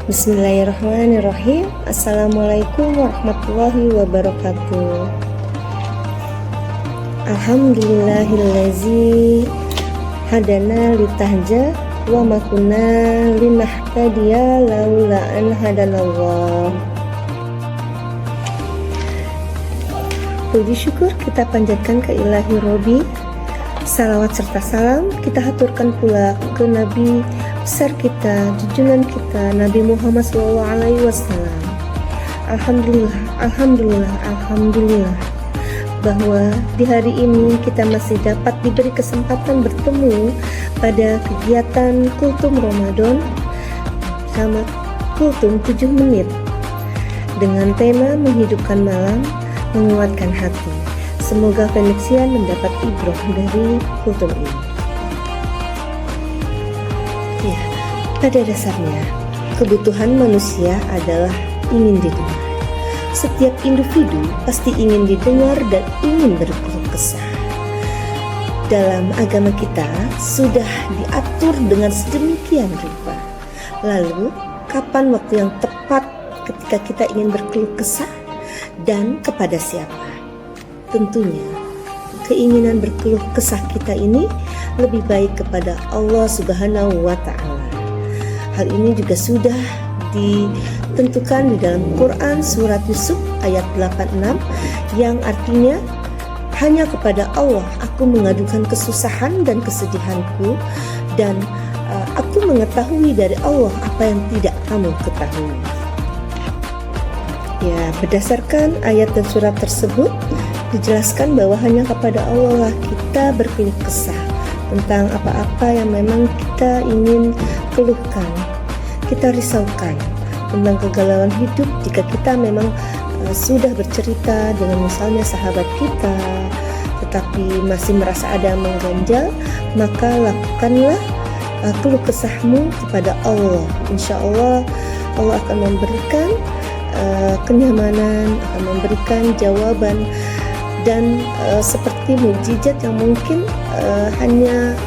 Bismillahirrahmanirrahim. Assalamualaikum warahmatullahi wabarakatuh. Alhamdulillahillazi hadana litahja wa ma kunna linahtadiya laula an hadanallah. Puji syukur kita panjatkan ke Ilahi Robi. Salawat serta salam kita haturkan pula ke Nabi besar kita, junjungan kita, Nabi Muhammad SAW. Alhamdulillah bahwa di hari ini kita masih dapat diberi kesempatan bertemu pada kegiatan Kultum Ramadan sama Kultum 7 menit dengan tema menghidupkan malam, menguatkan hati. Semoga Phoenixian mendapat ibroh dari kultum ini. Ya, pada dasarnya kebutuhan manusia adalah ingin didengar. Setiap individu pasti ingin didengar dan ingin berkeluh kesah. Dalam agama kita sudah diatur dengan sedemikian rupa. Lalu, kapan waktu yang tepat ketika kita ingin berkeluh kesah dan kepada siapa? Tentunya, keinginan berkeluh kesah kita ini lebih baik kepada Allah Subhanahu wa Ta'ala. Hal ini juga sudah ditentukan di dalam Quran surat Yusuf ayat 86 yang artinya hanya kepada Allah aku mengadukan kesusahan dan kesedihanku dan aku mengetahui dari Allah apa yang tidak kamu ketahui. Ya, berdasarkan ayat dan surat tersebut dijelaskan bahwa hanya kepada Allah lah kita berkeluh kesah tentang apa-apa yang memang kita ingin keluhkan, kita risaukan tentang kegalauan hidup. Jika kita memang sudah bercerita dengan misalnya sahabat kita tetapi masih merasa ada yang mengganjal, maka lakukanlah keluh kesahmu kepada Allah. Insya Allah Allah akan memberikan kenyamanan, akan memberikan jawaban dan seperti mukjizat yang mungkin hanya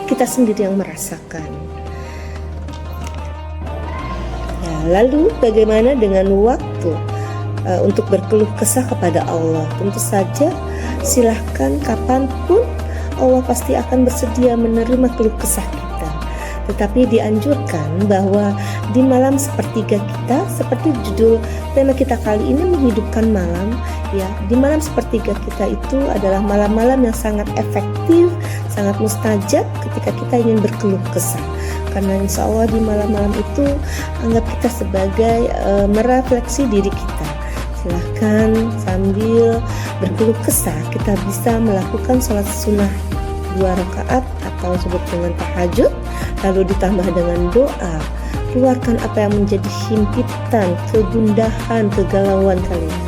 kita sendiri yang merasakan. Ya, lalu bagaimana dengan waktu untuk berkeluh kesah kepada Allah? Tentu saja silahkan kapanpun Allah pasti akan bersedia menerima keluh kesah kita. Tetapi dianjurkan bahwa di malam sepertiga kita, seperti judul tema kita kali ini menghidupkan malam, ya, di malam sepertiga kita itu adalah malam-malam yang sangat efektif, sangat mustajab ketika kita ingin berkeluh kesah. Karena insya Allah di malam-malam itu anggap kita sebagai merefleksi diri kita. Silahkan sambil berkeluh kesah kita bisa melakukan sholat sunnah 2 rakaat atau disebut dengan tahajud, lalu ditambah dengan doa. Keluarkan apa yang menjadi himpitan, kegundahan, kegalauan kalian.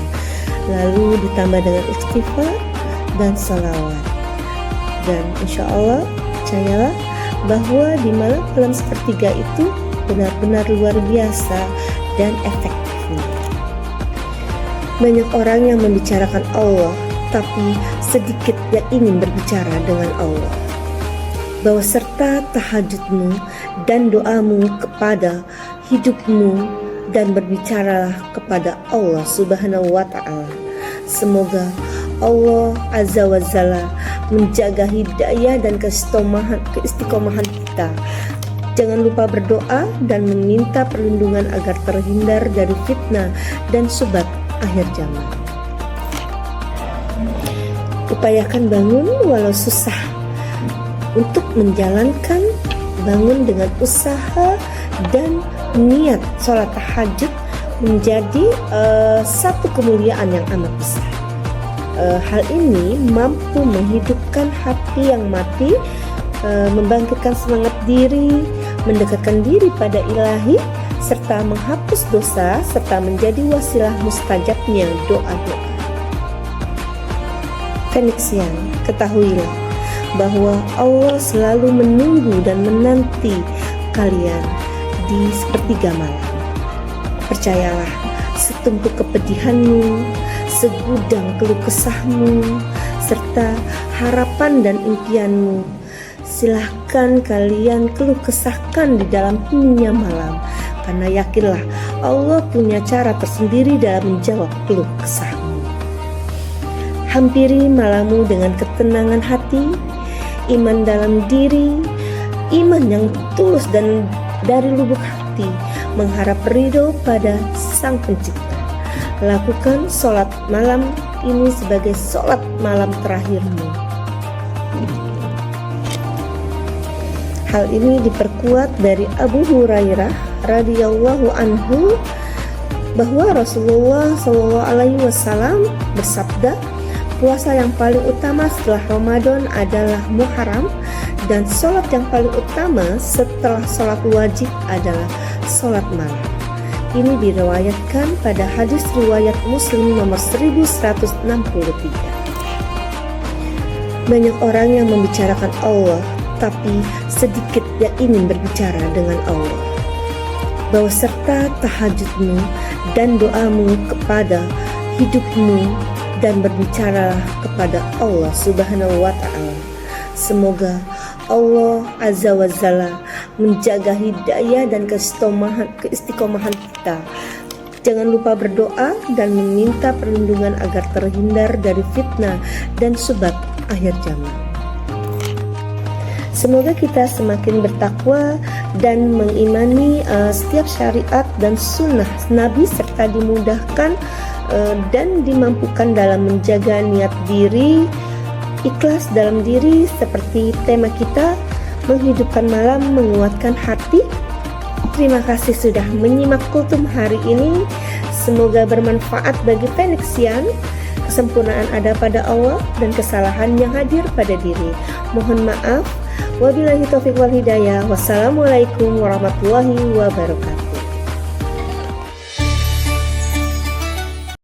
Lalu ditambah dengan istighfar dan salawat. Dan insya Allah percayalah bahwa di malam sepertiga itu benar-benar luar biasa dan efektifnya. Banyak orang yang membicarakan Allah, tapi sedikit yang ingin berbicara dengan Allah. Bahwa serta tahajudmu dan doamu kepada hidupmu dan berbicaralah kepada Allah Subhanahu wa Ta'ala. Semoga Allah Azza wa Jalla menjaga hidayah dan keistiqomahan kita. Jangan lupa berdoa dan meminta perlindungan agar terhindar dari fitnah dan subhat akhir zaman. Upayakan bangun walau susah. Untuk menjalankan bangun dengan usaha dan niat sholat tahajud menjadi satu kemuliaan yang amat besar. Hal ini mampu menghidupkan hati yang mati, membangkitkan semangat diri, mendekatkan diri pada Ilahi, serta menghapus dosa, serta menjadi wasilah mustajabnya doa-doa. Phoenixian, ketahuilah bahwa Allah selalu menunggu dan menanti kalian di sepertiga malam. Percayalah, setumpuk kepedihanmu, segudang keluh kesahmu, serta harapan dan impianmu, silahkan kalian keluh kesahkan di dalam heningnya malam. karena yakinlah Allah punya cara tersendiri dalam menjawab keluh kesahmu. Hampiri malammu dengan ketenangan hati, iman dalam diri, iman yang tulus dan dari lubuk hati, mengharap ridho pada Sang Pencipta. Lakukan sholat malam ini sebagai sholat malam terakhirmu. Hal ini diperkuat dari Abu Hurairah radhiyallahu anhu bahwa Rasulullah SAW bersabda, puasa yang paling utama setelah Ramadan adalah Muharram, dan sholat yang paling utama setelah sholat wajib adalah sholat malam. Ini diriwayatkan pada hadis riwayat Muslim nomor 1163. Banyak orang yang membicarakan Allah, tapi sedikit yang ingin berbicara dengan Allah. Bawa serta tahajudmu dan doamu kepada hidupmu dan berbicaralah kepada Allah Subhanahu wa Ta'ala. Semoga Allah Azza wa Jalla menjaga hidayah dan keistiqomahan kita. Jangan lupa berdoa dan meminta perlindungan agar terhindar dari fitnah dan subhat akhir zaman. Semoga kita semakin bertakwa dan mengimani setiap syariat dan sunnah Nabi, serta dimudahkan dan dimampukan dalam menjaga niat diri, ikhlas dalam diri, seperti tema kita, menghidupkan malam, menguatkan hati. Terima kasih sudah menyimak kultum hari ini. Semoga bermanfaat bagi Phoenixian. Kesempurnaan ada pada Allah dan kesalahan yang hadir pada diri. Mohon maaf. Wabillahi taufiq wal hidayah. Wassalamualaikum warahmatullahi wabarakatuh.